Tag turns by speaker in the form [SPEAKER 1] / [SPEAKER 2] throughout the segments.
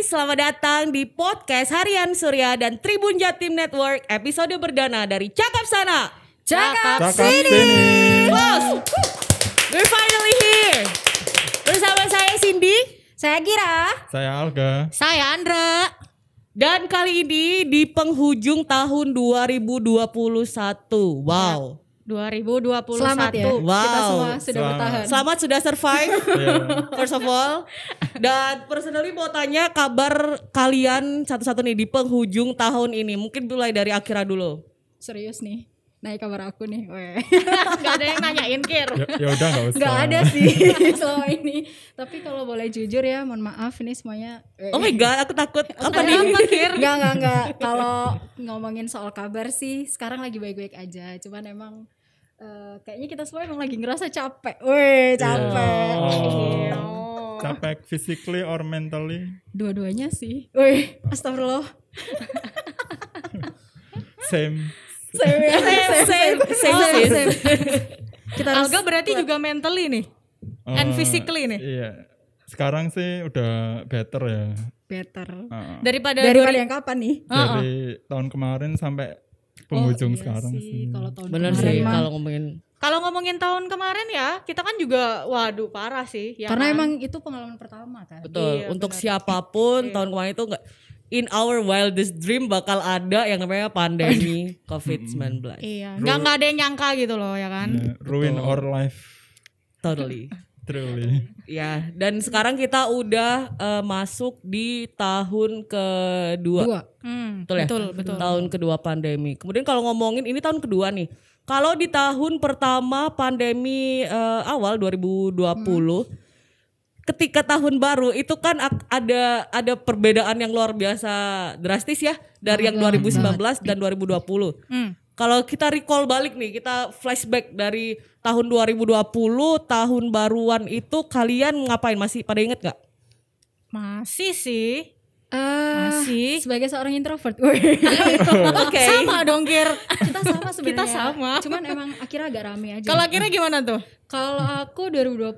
[SPEAKER 1] selamat datang di podcast Harian Surya dan Tribun Jatim Network episode perdana dari Cakap Sana,
[SPEAKER 2] Cakap Sini.
[SPEAKER 1] Close. We're finally here. Bersama saya Cindy,
[SPEAKER 2] Saya Gira.
[SPEAKER 3] Saya Alga.
[SPEAKER 2] Saya Andra.
[SPEAKER 1] dan kali ini di penghujung tahun 2021. Wow.
[SPEAKER 2] 2021.
[SPEAKER 4] Selamat ya,
[SPEAKER 1] Wow.
[SPEAKER 4] kita semua sudah
[SPEAKER 3] Selamat.
[SPEAKER 4] bertahan.
[SPEAKER 1] Selamat sudah survive.
[SPEAKER 3] Yeah.
[SPEAKER 1] First of all. Dan personally mau tanya kabar kalian satu-satu nih di penghujung tahun ini. Mungkin mulai dari Akira dulu.
[SPEAKER 4] Serius nih, naik kabar aku nih.
[SPEAKER 2] Gak ada yang nanyain Kir.
[SPEAKER 3] Ya udah nggak usah.
[SPEAKER 4] Gak ada sih selama ini. Tapi kalau boleh jujur ya, mohon maaf ini semuanya.
[SPEAKER 1] Oh my god, aku takut. Apa
[SPEAKER 4] Ada
[SPEAKER 1] nih?
[SPEAKER 4] apa, Kir? Enggak. Kalau ngomongin soal kabar sih, sekarang lagi baik-baik aja. Cuman emang kayaknya kita semua emang lagi ngerasa capek. Capek.
[SPEAKER 3] Oh. Capek physically or mentally?
[SPEAKER 4] Dua-duanya sih. Astagfirullah.
[SPEAKER 3] Same.
[SPEAKER 1] Same.
[SPEAKER 4] Kita harus
[SPEAKER 2] Alga berarti juga mentally nih. And physically nih.
[SPEAKER 3] Iya. Sekarang sih udah better ya.
[SPEAKER 4] better.
[SPEAKER 2] Daripada
[SPEAKER 4] Yang kapan nih?
[SPEAKER 3] Dari tahun kemarin sampai penghujung
[SPEAKER 4] Iya
[SPEAKER 3] sekarang
[SPEAKER 4] sih.
[SPEAKER 3] sih.
[SPEAKER 4] Kalau tahun
[SPEAKER 1] Bener
[SPEAKER 4] kemarin
[SPEAKER 1] sih
[SPEAKER 4] mah.
[SPEAKER 1] kalau ngomongin.
[SPEAKER 2] ngomongin tahun kemarin ya, kita kan juga waduh parah sih. Ya
[SPEAKER 4] Karena
[SPEAKER 2] kan?
[SPEAKER 4] emang itu pengalaman pertama kan.
[SPEAKER 1] Betul.
[SPEAKER 2] Iya,
[SPEAKER 1] Untuk
[SPEAKER 2] benar.
[SPEAKER 1] siapapun tahun kemarin itu enggak in our wildest dream bakal ada yang namanya pandemi COVID-19.
[SPEAKER 2] Iya, nggak ada yang nyangka gitu loh ya kan.
[SPEAKER 3] Yeah, ruin our life
[SPEAKER 1] Totally.
[SPEAKER 3] truly.
[SPEAKER 1] Ya, dan sekarang kita udah masuk di tahun kedua. Betul ya?
[SPEAKER 2] Betul.
[SPEAKER 1] Tahun kedua pandemi. Kemudian kalau ngomongin ini tahun kedua nih. Kalau di tahun pertama pandemi awal 2020, ketika tahun baru itu kan ada perbedaan yang luar biasa drastis ya dari yang 2019 dan 2020. Kalau kita recall balik nih, kita flashback dari tahun 2020, tahun baruan itu kalian ngapain? Masih pada inget gak?
[SPEAKER 2] Masih sih.
[SPEAKER 4] Masih sebagai seorang introvert.
[SPEAKER 1] Oke.
[SPEAKER 2] Sama dong Kir.
[SPEAKER 4] Kita sama sebenarnya.
[SPEAKER 2] Kita sama.
[SPEAKER 4] Cuman emang akhirnya agak rame aja.
[SPEAKER 2] Kalau akhirnya gimana tuh?
[SPEAKER 4] Kalau aku 2020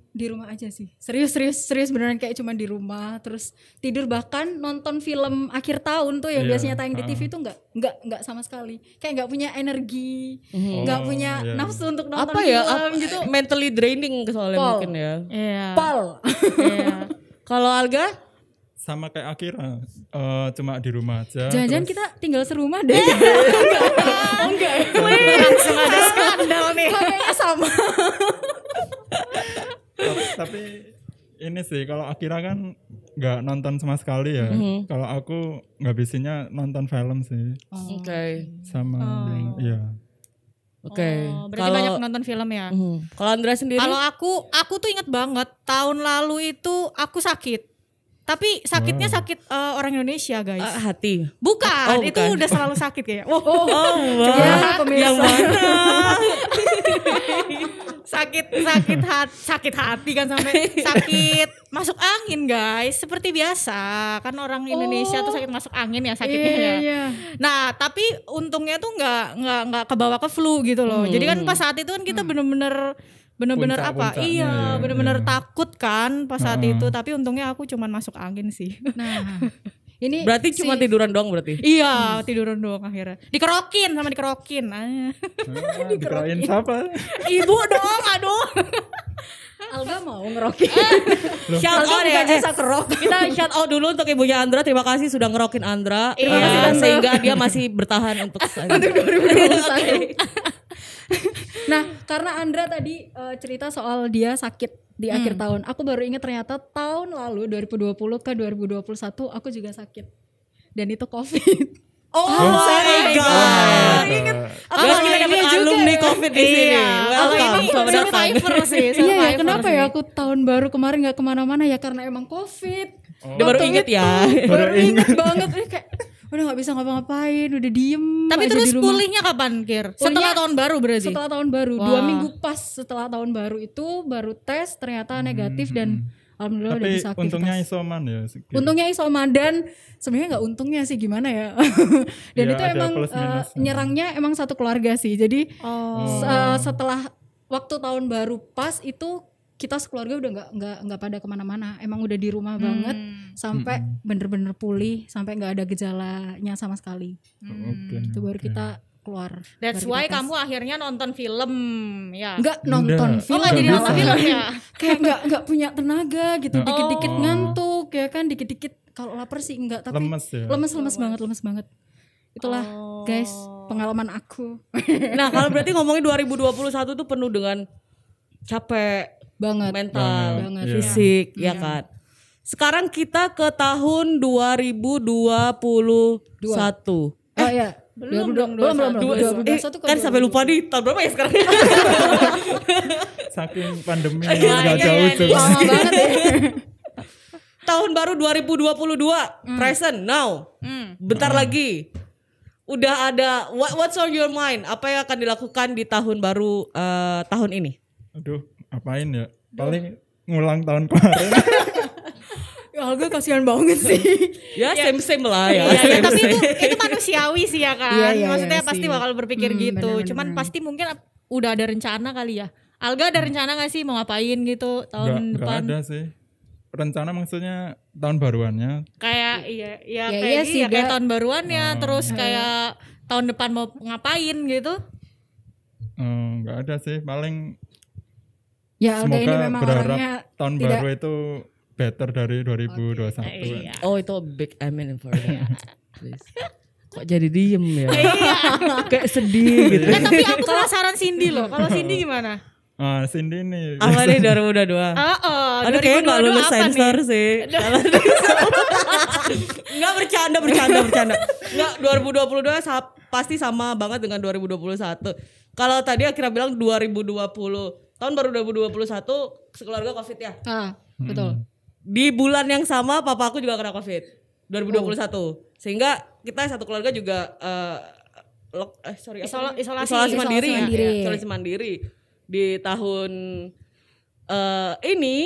[SPEAKER 4] di rumah aja sih. Serius beneran kayak cuma di rumah terus tidur, bahkan nonton film akhir tahun tuh yang
[SPEAKER 3] Iya,
[SPEAKER 4] biasanya tayang di TV tuh enggak sama sekali. Kayak enggak punya energi, enggak punya
[SPEAKER 3] iya.
[SPEAKER 4] nafsu untuk nonton
[SPEAKER 1] Apa ya?
[SPEAKER 4] film gitu.
[SPEAKER 1] Mentally draining soalnya
[SPEAKER 4] Pol.
[SPEAKER 1] mungkin ya.
[SPEAKER 2] Iya.
[SPEAKER 4] Pal.
[SPEAKER 2] Iya.
[SPEAKER 1] Kalau Alga?
[SPEAKER 3] Sama kayak Akira. Cuma di rumah aja.
[SPEAKER 4] Jangan-jangan
[SPEAKER 3] terus-
[SPEAKER 4] kita tinggal serumah deh. Enggak.
[SPEAKER 2] Langsung ada skandal nih.
[SPEAKER 4] Kayaknya sama.
[SPEAKER 3] tapi ini sih kalau Akira kan nggak nonton sama sekali ya. Kalau aku ngabisinnya nonton film sih
[SPEAKER 1] Oke.
[SPEAKER 3] sama iya.
[SPEAKER 1] Oke.
[SPEAKER 2] Oh, berarti banyak nonton film ya.
[SPEAKER 1] Kalau Andra sendiri?
[SPEAKER 2] Kalau aku tuh inget banget tahun lalu itu aku sakit. Tapi sakitnya sakit orang Indonesia guys.
[SPEAKER 1] hati.
[SPEAKER 2] Bukan,
[SPEAKER 1] Oh,
[SPEAKER 2] itu
[SPEAKER 1] bukan.
[SPEAKER 2] udah selalu sakit kayaknya.
[SPEAKER 4] Ya, pemirsa.
[SPEAKER 1] Yang mana?
[SPEAKER 2] sakit hati kan sampai sakit masuk angin guys. Seperti biasa kan orang Indonesia tuh sakit masuk angin ya sakitnya ya.
[SPEAKER 4] Iya.
[SPEAKER 2] Nah tapi untungnya tuh nggak kebawa ke flu gitu loh. Jadi kan pas saat itu kan kita bener-bener apa?
[SPEAKER 3] Puncak-puncaknya
[SPEAKER 2] Iya,
[SPEAKER 3] ya,
[SPEAKER 2] bener-bener
[SPEAKER 3] iya.
[SPEAKER 2] takut kan pas saat itu. Tapi untungnya aku cuman masuk angin sih.
[SPEAKER 4] Nah, ini
[SPEAKER 1] Berarti cuma tiduran doang berarti?
[SPEAKER 2] Iya, tiduran doang akhirnya. Dikerokin.
[SPEAKER 3] Dikirain siapa?
[SPEAKER 2] Ibu dong, aduh.
[SPEAKER 4] Alga mau ngerokin.
[SPEAKER 1] Shout out ya.
[SPEAKER 4] jasa kerok.
[SPEAKER 1] Kita shout out dulu untuk ibunya Andra. Terima kasih sudah ngerokin Andra.
[SPEAKER 2] Terima kasih, Tante.
[SPEAKER 1] Sehingga dia masih bertahan untuk
[SPEAKER 4] Untuk 2021. Nah, karena Andra tadi cerita soal dia sakit di akhir tahun, aku baru ingat ternyata tahun lalu 2020 ke 2021 aku juga sakit. Dan itu COVID.
[SPEAKER 1] Oh my god.
[SPEAKER 3] Ingat.
[SPEAKER 1] Guys, kita dapat alumni COVID di sini. Welcome. Selamat datang.
[SPEAKER 2] Survivor sih.
[SPEAKER 4] Iya ya,
[SPEAKER 2] survivor
[SPEAKER 4] kenapa
[SPEAKER 2] sih.
[SPEAKER 4] ya aku tahun baru kemarin gak kemana-mana ya karena emang COVID.
[SPEAKER 1] Dia baru inget ya.
[SPEAKER 4] Baru inget banget. Kayak udah gak bisa ngapa-ngapain, udah diem
[SPEAKER 2] Tapi
[SPEAKER 4] aja
[SPEAKER 2] terus
[SPEAKER 4] di rumah.
[SPEAKER 2] pulihnya kapan, Kir? Setelah tahun baru berarti?
[SPEAKER 4] Setelah tahun baru,
[SPEAKER 2] Wah.
[SPEAKER 4] 2 minggu pas setelah tahun baru itu baru tes ternyata negatif dan alhamdulillah udah
[SPEAKER 3] Tapi
[SPEAKER 4] bisa
[SPEAKER 3] untungnya
[SPEAKER 4] aktivitas.
[SPEAKER 3] isoman ya.
[SPEAKER 4] Untungnya isoman dan sebenarnya nggak untungnya sih gimana ya. Dan
[SPEAKER 3] Ya,
[SPEAKER 4] itu
[SPEAKER 3] ada
[SPEAKER 4] emang
[SPEAKER 3] plus minusnya.
[SPEAKER 4] nyerangnya emang satu keluarga sih. Jadi
[SPEAKER 2] Oh.
[SPEAKER 4] setelah waktu tahun baru pas itu kita sekeluarga udah nggak pada kemana-mana, emang udah di rumah banget sampai bener-bener pulih, sampai nggak ada gejalanya sama sekali. Itu baru kita keluar.
[SPEAKER 2] That's why kamu akhirnya nonton film ya.
[SPEAKER 4] Nggak nonton film,
[SPEAKER 2] nggak jadi nonton film ya.
[SPEAKER 4] Kayak nggak punya tenaga gitu, dikit-dikit ngantuk ya kan, dikit-dikit kalau lapar sih enggak, tapi lemes banget. Itulah guys pengalaman aku.
[SPEAKER 1] Nah kalau berarti ngomongin 2021 tuh penuh dengan capek
[SPEAKER 4] banget,
[SPEAKER 1] mental, fisik, ya kan. Sekarang kita ke tahun 2021.
[SPEAKER 4] Oh iya. Belum. 2021
[SPEAKER 1] kan sampai lupa nih tahun berapa ya sekarang.
[SPEAKER 3] Saking pandemi nggak jauh tuh.
[SPEAKER 4] Lama banget ya.
[SPEAKER 1] Tahun baru 2022, present now. Bentar lagi. Udah ada what's on your mind? Apa yang akan dilakukan di tahun baru tahun ini?
[SPEAKER 3] Aduh, apain ya? Paling ngulang tahun kemarin.
[SPEAKER 4] Alga kasihan banget sih.
[SPEAKER 1] Ya same lah ya.
[SPEAKER 2] Iya, tapi itu manusiawi sih ya kan.
[SPEAKER 4] Iya,
[SPEAKER 2] Maksudnya
[SPEAKER 4] iya
[SPEAKER 2] pasti
[SPEAKER 4] sih.
[SPEAKER 2] bakal berpikir gitu.
[SPEAKER 4] Bener.
[SPEAKER 2] Cuman pasti mungkin udah ada rencana kali ya. Alga ada rencana gak sih mau ngapain gitu tahun
[SPEAKER 3] Nggak
[SPEAKER 2] depan?
[SPEAKER 3] ada sih. Rencana maksudnya tahun baruannya.
[SPEAKER 2] Kayak iya
[SPEAKER 4] Ya,
[SPEAKER 2] kayak
[SPEAKER 4] iya
[SPEAKER 2] sih
[SPEAKER 4] sih,
[SPEAKER 2] kayak
[SPEAKER 4] Ga.
[SPEAKER 2] tahun baruannya terus kayak tahun depan mau ngapain gitu.
[SPEAKER 3] Nggak ada sih. Paling
[SPEAKER 4] Ya Alga ini
[SPEAKER 3] semoga
[SPEAKER 4] memang
[SPEAKER 3] berharap
[SPEAKER 4] orangnya
[SPEAKER 3] tahun
[SPEAKER 4] tidak-
[SPEAKER 3] baru itu better dari 2021.
[SPEAKER 2] Iya.
[SPEAKER 1] Oh itu big amen for that. Please. Kok jadi diem ya? Kayak sedih gitu.
[SPEAKER 2] Tapi aku penasaran Cindy loh. Kalau Cindy gimana?
[SPEAKER 3] Cindy nih.
[SPEAKER 1] Apa nih 2022? Aduh kayaknya gak
[SPEAKER 2] 2022
[SPEAKER 1] lulus
[SPEAKER 2] apa
[SPEAKER 1] sensor
[SPEAKER 2] nih?
[SPEAKER 1] sih. Enggak bercanda. Enggak 2022 pasti sama banget dengan 2021. Kalau tadi Akira bilang 2020, tahun baru 2021 sekeluarga Covid ya.
[SPEAKER 4] Betul.
[SPEAKER 1] Di bulan yang sama papa aku juga kena Covid 2021. Sehingga kita satu keluarga juga isolasi mandiri. Isolasi mandiri. Di tahun ini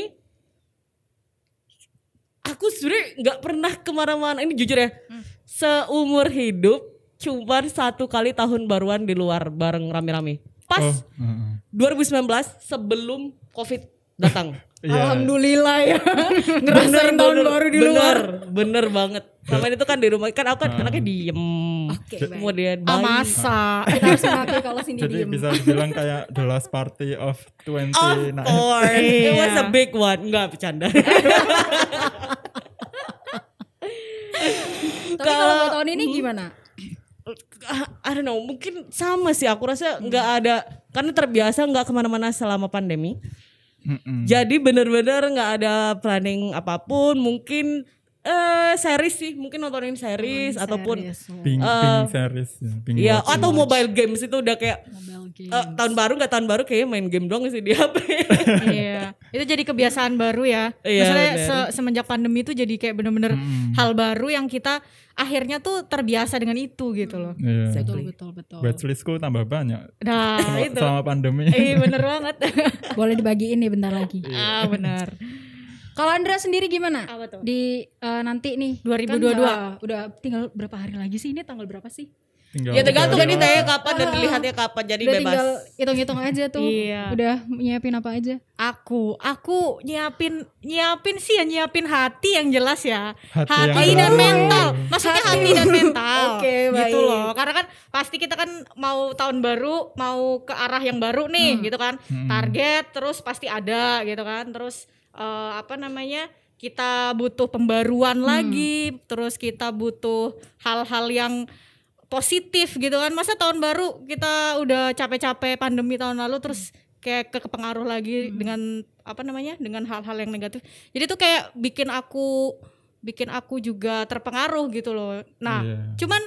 [SPEAKER 1] aku sebenarnya nggak pernah kemana-mana. Ini jujur ya, seumur hidup cuma 1 kali tahun baruan di luar bareng rame-rame. Pas 2019 sebelum Covid datang.
[SPEAKER 3] Iya.
[SPEAKER 4] Alhamdulillah ya. Ngerasain tahun baru di luar.
[SPEAKER 1] Bener banget. Kemarin itu kan di rumah kan aku kan anaknya diem.
[SPEAKER 4] Oke, baik.
[SPEAKER 1] Kemudian
[SPEAKER 2] Masa.
[SPEAKER 4] Kita harus mengakui kalau Cindy
[SPEAKER 3] Jadi
[SPEAKER 4] diem.
[SPEAKER 3] bisa dibilang kayak the last party of
[SPEAKER 1] Of
[SPEAKER 3] 2019.
[SPEAKER 1] course, it was a big one. Enggak bercanda.
[SPEAKER 4] Tapi kalau tahun ini gimana?
[SPEAKER 1] I don't know, mungkin sama sih. Aku rasa nggak ada, karena terbiasa nggak kemana-mana selama pandemi. Jadi bener-bener nggak ada planning apapun. Mungkin series sih, mungkin nontonin series ataupun
[SPEAKER 3] Pink series. Pink
[SPEAKER 1] ya
[SPEAKER 3] watch.
[SPEAKER 1] atau mobile games itu udah kayak tahun baru nggak tahun baru kayaknya main game doang sih di HP.
[SPEAKER 2] Iya, itu jadi kebiasaan baru ya.
[SPEAKER 1] Iya,
[SPEAKER 2] Maksudnya
[SPEAKER 1] bener.
[SPEAKER 2] semenjak pandemi itu jadi kayak bener-bener hal baru yang kita akhirnya tuh terbiasa dengan itu gitu loh.
[SPEAKER 3] Iya.
[SPEAKER 4] Betul.
[SPEAKER 3] Watchlistku tambah banyak
[SPEAKER 2] Nah itu,
[SPEAKER 3] selama pandemi.
[SPEAKER 2] bener banget.
[SPEAKER 4] Boleh dibagiin nih bentar lagi.
[SPEAKER 2] Benar.
[SPEAKER 4] Kalau Andra sendiri gimana?
[SPEAKER 2] Apa tuh?
[SPEAKER 4] Di nanti nih
[SPEAKER 2] 2022.
[SPEAKER 4] Kan, udah tinggal berapa hari lagi sih? Ini tanggal berapa sih?
[SPEAKER 3] Tinggal
[SPEAKER 1] Ya tergantung
[SPEAKER 3] tiga
[SPEAKER 1] ini
[SPEAKER 3] hari.
[SPEAKER 1] tanya kapan dan dilihatnya kapan, jadi
[SPEAKER 4] Udah
[SPEAKER 1] bebas.
[SPEAKER 4] tinggal hitung-hitung aja tuh.
[SPEAKER 2] Iya.
[SPEAKER 4] Udah nyiapin apa aja?
[SPEAKER 2] Aku nyiapin sih ya, nyiapin hati yang jelas ya.
[SPEAKER 3] Hati
[SPEAKER 2] Hati
[SPEAKER 3] yang
[SPEAKER 2] dan
[SPEAKER 3] jelas.
[SPEAKER 2] mental. Maksudnya hati dan mental.
[SPEAKER 4] Oke,
[SPEAKER 2] gitu
[SPEAKER 4] baik.
[SPEAKER 2] loh. Karena kan pasti kita kan mau tahun baru, mau ke arah yang baru nih gitu kan. Target terus pasti ada gitu kan. Terus kita butuh pembaruan lagi, terus kita butuh hal-hal yang positif gitu kan. Masa tahun baru kita udah capek-capek pandemi tahun lalu terus kayak kepengaruh lagi dengan dengan hal-hal yang negatif. Jadi tuh kayak bikin aku juga terpengaruh gitu loh. Nah,
[SPEAKER 3] Iya.
[SPEAKER 2] cuman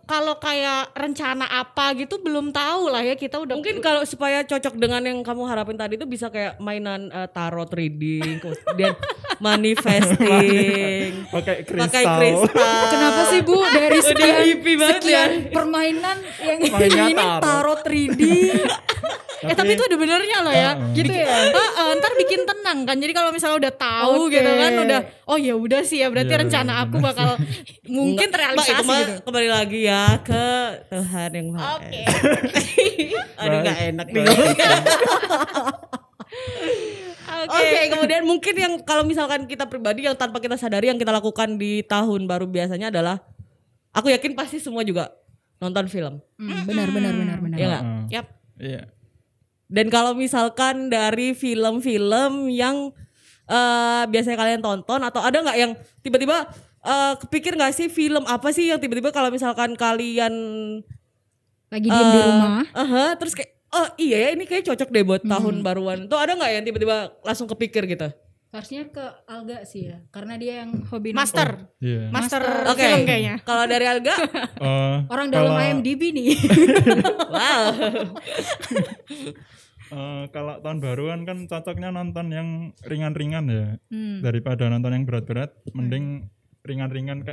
[SPEAKER 2] kalau kayak rencana apa gitu belum tahu lah ya, kita udah
[SPEAKER 1] Mungkin kalau supaya cocok dengan yang kamu harapin tadi itu bisa kayak mainan tarot reading, kemudian manifesting,
[SPEAKER 3] Pakai
[SPEAKER 1] pakai
[SPEAKER 3] kristal.
[SPEAKER 1] kristal.
[SPEAKER 4] Kenapa sih Bu dari
[SPEAKER 1] Udah
[SPEAKER 4] sekian,
[SPEAKER 1] hippie banget ya.
[SPEAKER 4] permainan yang
[SPEAKER 3] Mainnya
[SPEAKER 4] ini
[SPEAKER 3] tarot.
[SPEAKER 4] tarot 3D?
[SPEAKER 2] tapi itu ada benernya loh ya.
[SPEAKER 4] Gitu ya?
[SPEAKER 2] Ntar bikin tenang kan. Jadi kalau misalnya udah tahu
[SPEAKER 4] Oke.
[SPEAKER 2] gitu kan, udah oh ya udah sih ya, berarti
[SPEAKER 3] Iya,
[SPEAKER 2] rencana
[SPEAKER 3] bener,
[SPEAKER 2] aku
[SPEAKER 3] bener.
[SPEAKER 2] bakal mungkin
[SPEAKER 1] Mbak,
[SPEAKER 2] terrealisasi
[SPEAKER 1] itu mah
[SPEAKER 2] gitu.
[SPEAKER 1] kembali lagi ya ke Tuhan yang Maha
[SPEAKER 2] Oke.
[SPEAKER 1] Esa. Aduh gak enak nih. Oke, kemudian mungkin yang kalau misalkan kita pribadi yang tanpa kita sadari yang kita lakukan di tahun baru biasanya adalah aku yakin pasti semua juga nonton film.
[SPEAKER 4] Benar.
[SPEAKER 1] Iya enggak?
[SPEAKER 2] Yap.
[SPEAKER 3] Iya.
[SPEAKER 1] Dan kalau misalkan dari film-film yang biasanya kalian tonton atau ada nggak yang tiba-tiba kepikir nggak sih film apa sih yang tiba-tiba kalau misalkan kalian
[SPEAKER 4] Lagi diem di rumah.
[SPEAKER 1] terus kayak oh iya ya ini kayak cocok deh buat tahun baruan. Tuh ada nggak yang tiba-tiba langsung kepikir gitu?
[SPEAKER 4] Harusnya ke Alga sih ya, karena dia yang hobi
[SPEAKER 2] Master.
[SPEAKER 3] Iya.
[SPEAKER 2] Master
[SPEAKER 1] Oke.
[SPEAKER 2] film kayaknya.
[SPEAKER 1] Kalau dari Alga,
[SPEAKER 4] orang dalam
[SPEAKER 3] kalau-
[SPEAKER 4] IMDb nih.
[SPEAKER 1] wow.
[SPEAKER 3] Kalau tahun baruan kan cocoknya nonton yang ringan-ringan ya, daripada nonton yang berat-berat. Mending ringan-ringan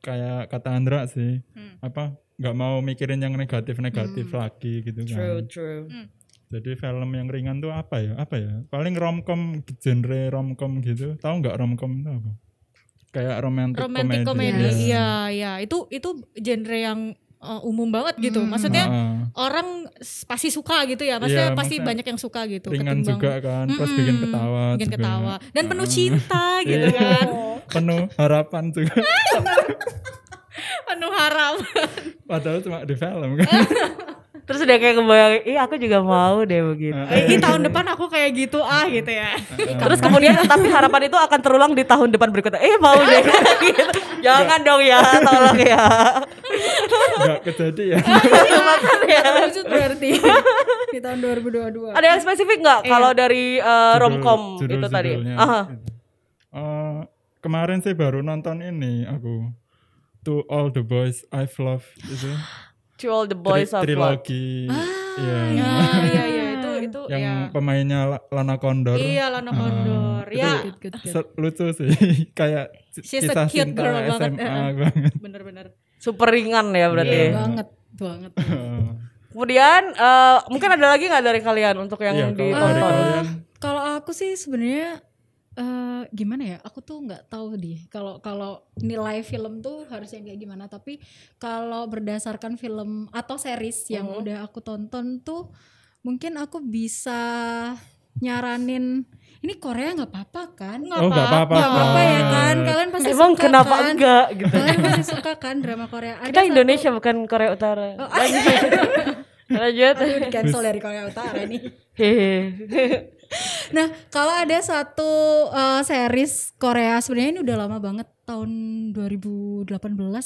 [SPEAKER 3] kayak kata Andra sih. Apa nggak mau mikirin yang negatif-negatif lagi gitu kan.
[SPEAKER 1] True.
[SPEAKER 3] Jadi film yang ringan tuh apa ya? Paling romcom, genre romcom gitu. Tahu nggak romcom itu apa? Kayak romantic
[SPEAKER 2] komedi.
[SPEAKER 3] ya.
[SPEAKER 2] Iya. Itu genre yang umum banget gitu. Maksudnya orang pasti suka gitu ya. Maksudnya
[SPEAKER 3] Iya,
[SPEAKER 2] pasti
[SPEAKER 3] maksudnya
[SPEAKER 2] banyak yang suka gitu.
[SPEAKER 3] ringan
[SPEAKER 2] ketimbang-
[SPEAKER 3] juga kan, terus bikin ketawa
[SPEAKER 2] bikin
[SPEAKER 3] juga.
[SPEAKER 2] ketawa dan penuh cinta gitu
[SPEAKER 3] Iya.
[SPEAKER 2] kan.
[SPEAKER 3] Penuh harapan juga.
[SPEAKER 2] Penuh harap.
[SPEAKER 3] Padahal cuma di film kan.
[SPEAKER 1] Terus udah kayak kebayang, aku juga mau deh begitu.
[SPEAKER 2] Ini tahun depan aku kayak gitu gitu ya.
[SPEAKER 1] Terus kemudian tapi harapan itu akan terulang di tahun depan berikutnya. Mau deh. Gitu. Jangan dong ya, tolong ya.
[SPEAKER 3] Enggak kejadian.
[SPEAKER 1] Makanya.
[SPEAKER 4] Lanjut berarti di tahun 2022.
[SPEAKER 1] Ada yang spesifik nggak kalau dari romcom itu tadi?
[SPEAKER 3] Judul-judulnya.
[SPEAKER 1] Aha.
[SPEAKER 3] Kemarin sih baru nonton ini aku. To All the Boys I've Loved itu.
[SPEAKER 1] To All the Boys of Love.
[SPEAKER 3] Trilogi. Iya.
[SPEAKER 2] Iya itu
[SPEAKER 3] Yang
[SPEAKER 2] ya.
[SPEAKER 3] pemainnya Lana Condor.
[SPEAKER 2] Iya Lana Condor. Ya,
[SPEAKER 4] Good.
[SPEAKER 3] Lucu sih. Kayak
[SPEAKER 2] She's a
[SPEAKER 3] kisah
[SPEAKER 2] cute
[SPEAKER 3] cinta
[SPEAKER 2] girl banget.
[SPEAKER 3] SMA banget.
[SPEAKER 2] bener-bener.
[SPEAKER 1] Super ringan ya berarti.
[SPEAKER 3] Iya.
[SPEAKER 4] banget.
[SPEAKER 1] Kemudian mungkin ada lagi nggak dari kalian untuk yang
[SPEAKER 3] Iya, kalau dari
[SPEAKER 1] ditonton?
[SPEAKER 3] kalian
[SPEAKER 4] Kalau aku sih sebenarnya gimana ya? Aku tuh nggak tahu deh. Kalau nilai film tuh harus yang kayak gimana. Tapi kalau berdasarkan film atau series yang udah aku tonton tuh, mungkin aku bisa nyaranin. Ini Korea nggak apa-apa kan?
[SPEAKER 3] Oh nggak apa-apa.
[SPEAKER 4] Nggak apa-apa ya kan? Kalian pasti
[SPEAKER 1] Emang
[SPEAKER 4] suka
[SPEAKER 1] kenapa
[SPEAKER 4] kan?
[SPEAKER 1] enggak gitu?
[SPEAKER 4] Kalian pasti suka kan drama Korea? Ada
[SPEAKER 1] Kita
[SPEAKER 4] satu-
[SPEAKER 1] Indonesia bukan Korea Utara. Lanjut.
[SPEAKER 4] Aduh, di cancel dari Korea Utara nih.
[SPEAKER 1] Hehe.
[SPEAKER 4] Nah, kalau ada satu series Korea sebenarnya ini udah lama banget tahun 2018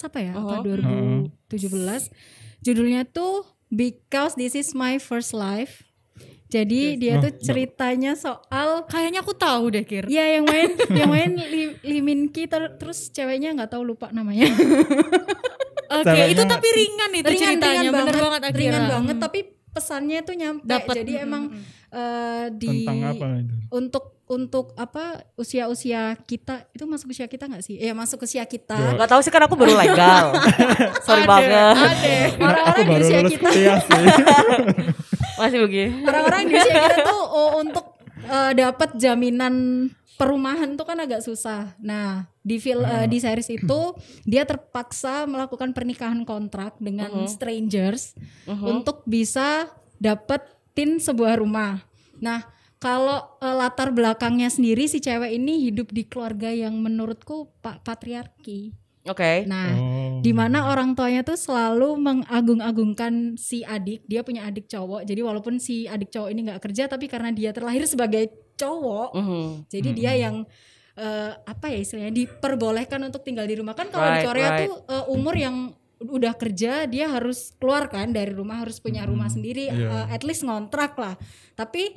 [SPEAKER 4] apa ya? Atau 2017. Judulnya tuh Because This Is My First Life. Jadi dia tuh ceritanya soal
[SPEAKER 2] Kayaknya aku tahu deh Kir.
[SPEAKER 4] ya yang main Lee Min Ki terus ceweknya nggak tahu lupa namanya.
[SPEAKER 2] Oke,
[SPEAKER 3] Ceweknya-
[SPEAKER 2] itu tapi ringan itu ceritanya, bener banget Akira.
[SPEAKER 4] ringan banget tapi pesannya tuh nyampe.
[SPEAKER 2] Dapet.
[SPEAKER 4] Jadi emang di
[SPEAKER 3] tentang apa itu?
[SPEAKER 4] untuk apa usia kita itu masuk usia kita nggak sih? Ya masuk usia kita.
[SPEAKER 1] Nggak tahu sih kan aku baru legal. Sorry banget.
[SPEAKER 3] Aku
[SPEAKER 4] Orang-orang di
[SPEAKER 3] baru
[SPEAKER 4] usia
[SPEAKER 3] lulus
[SPEAKER 4] kita,
[SPEAKER 3] kuliah sih.
[SPEAKER 1] Masih begini.
[SPEAKER 4] orang-orang di usia kita tuh untuk dapat jaminan perumahan tuh kan agak susah. Nah di di series itu dia terpaksa melakukan pernikahan kontrak dengan strangers untuk bisa dapetin sebuah rumah. Nah kalau latar belakangnya sendiri si cewek ini hidup di keluarga yang menurutku patriarki.
[SPEAKER 1] Oke.
[SPEAKER 4] Nah,
[SPEAKER 3] Oh.
[SPEAKER 4] di mana orang tuanya tuh selalu mengagung-agungkan si adik. Dia punya adik cowok. Jadi walaupun si adik cowok ini nggak kerja, tapi karena dia terlahir sebagai cowok, jadi dia yang apa ya istilahnya diperbolehkan untuk tinggal di rumah. Kan kalau di
[SPEAKER 1] Right,
[SPEAKER 4] Korea
[SPEAKER 1] right.
[SPEAKER 4] tuh umur yang udah kerja dia harus keluar kan dari rumah, harus punya rumah sendiri,
[SPEAKER 3] Iya.
[SPEAKER 4] at least ngontrak lah. Tapi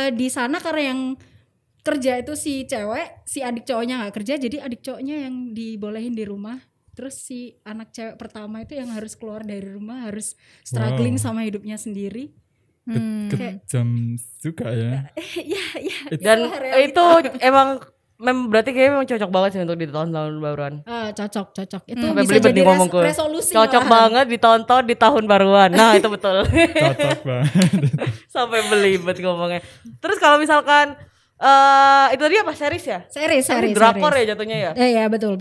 [SPEAKER 4] di sana karena yang kerja itu si cewek, si adik cowoknya nggak kerja, jadi adik cowoknya yang dibolehin di rumah. Terus si anak cewek pertama itu yang harus keluar dari rumah, harus struggling sama hidupnya sendiri.
[SPEAKER 3] Kejam juga ya.
[SPEAKER 4] Ya.
[SPEAKER 1] Dan
[SPEAKER 4] itulah realita.
[SPEAKER 1] itu emang berarti kayaknya memang cocok banget sih untuk ditonton tahun baruan.
[SPEAKER 4] Cocok. Itu
[SPEAKER 1] Sampai
[SPEAKER 4] bisa
[SPEAKER 1] belibet
[SPEAKER 4] jadi
[SPEAKER 1] nih ngomongku.
[SPEAKER 4] resolusi.
[SPEAKER 1] Cocok
[SPEAKER 4] malahan.
[SPEAKER 1] banget ditonton di tahun baruan. Nah itu betul.
[SPEAKER 3] Cocok banget.
[SPEAKER 1] Sampai belibet ngomongnya. Terus kalau misalkan itu tadi apa series ya?
[SPEAKER 4] Series.
[SPEAKER 1] Drakor ya jatuhnya ya?
[SPEAKER 4] Ya betul.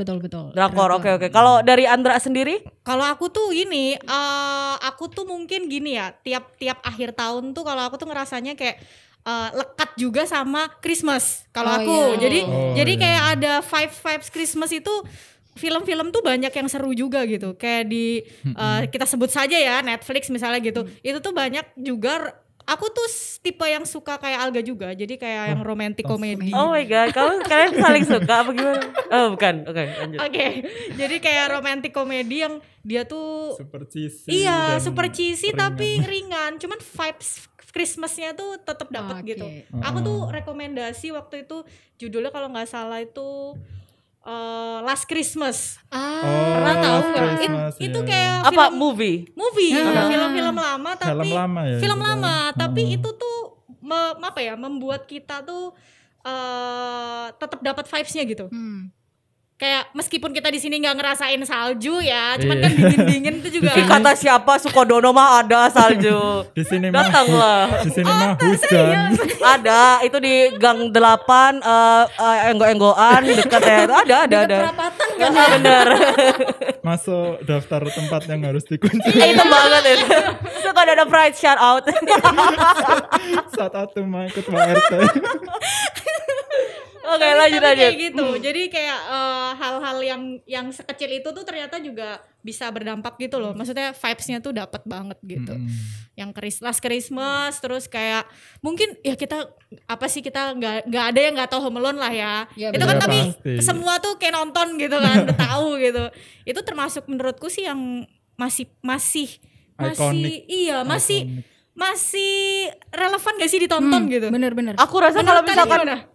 [SPEAKER 1] Drakor, oke. Kalau dari Andra sendiri?
[SPEAKER 2] Kalau aku tuh gini, aku tuh mungkin gini ya, tiap akhir tahun tuh kalau aku tuh ngerasanya kayak lekat juga sama Christmas kalau
[SPEAKER 4] Oh,
[SPEAKER 2] aku.
[SPEAKER 4] iya.
[SPEAKER 2] Jadi
[SPEAKER 3] iya.
[SPEAKER 2] kayak ada vibes Christmas itu film-film tuh banyak yang seru juga gitu. Kayak di kita sebut saja ya Netflix misalnya gitu. Itu tuh banyak juga. Aku tuh tipe yang suka kayak Alga juga. Jadi kayak yang romantic komedi.
[SPEAKER 1] Oh my god, kalian saling suka apa gimana? Oh bukan, oke lanjut.
[SPEAKER 2] Oke, jadi kayak romantic komedi yang dia tuh
[SPEAKER 3] Super cheesy.
[SPEAKER 2] iya
[SPEAKER 3] dan
[SPEAKER 2] super cheesy
[SPEAKER 3] ringan.
[SPEAKER 2] tapi ringan. Cuman vibes Christmasnya tuh tetap dapet
[SPEAKER 4] Oke.
[SPEAKER 2] gitu. Aku tuh rekomendasi waktu itu judulnya kalau nggak salah itu Last Christmas. Pernah
[SPEAKER 3] Oh,
[SPEAKER 2] tahu
[SPEAKER 3] Last
[SPEAKER 2] nggak?
[SPEAKER 3] Christmas,
[SPEAKER 2] Itu
[SPEAKER 3] iya.
[SPEAKER 2] kayak
[SPEAKER 1] Apa
[SPEAKER 2] film
[SPEAKER 1] movie?
[SPEAKER 2] film-film lama tapi
[SPEAKER 3] Film lama ya,
[SPEAKER 2] film
[SPEAKER 3] itu
[SPEAKER 2] lama
[SPEAKER 3] kan?
[SPEAKER 2] tapi itu tuh apa ya membuat kita tuh tetap dapat vibes-nya gitu. Kayak meskipun kita di sini nggak ngerasain salju ya, cuman kan dingin-dingin itu juga.
[SPEAKER 1] Kata siapa Sukodono mah ada salju.
[SPEAKER 3] Di sini mah
[SPEAKER 1] Datanglah.
[SPEAKER 3] di sini mah hujan.
[SPEAKER 1] Ada itu di Gang 8 enggo-enggoan dekat ya. Ada.
[SPEAKER 4] Perapatan kan?
[SPEAKER 1] Bener.
[SPEAKER 3] Masuk daftar tempat yang harus dikunci.
[SPEAKER 1] Itu banget itu. Suka ada pride shout out.
[SPEAKER 3] Saat aku mau ikut RT.
[SPEAKER 1] Oke,
[SPEAKER 2] Tapi
[SPEAKER 1] lanjut.
[SPEAKER 2] kayak gitu. Jadi kayak hal-hal yang sekecil itu tuh ternyata juga bisa berdampak gitu loh. Maksudnya vibes-nya tuh dapat banget gitu. Yang Last Christmas terus kayak mungkin ya kita nggak ada yang nggak tahu Home Alone lah ya.
[SPEAKER 4] Ya,
[SPEAKER 2] Itu kan
[SPEAKER 3] betul.
[SPEAKER 2] tapi
[SPEAKER 3] Pasti.
[SPEAKER 2] semua tuh kayak nonton gitu kan, udah tahu gitu. Itu termasuk menurutku sih yang masih
[SPEAKER 3] Iconic.
[SPEAKER 2] iya masih relevan gak sih ditonton gitu.
[SPEAKER 4] Bener-bener.
[SPEAKER 1] Aku rasa kalau
[SPEAKER 2] Menurut kalian
[SPEAKER 1] misalkan
[SPEAKER 2] gimana?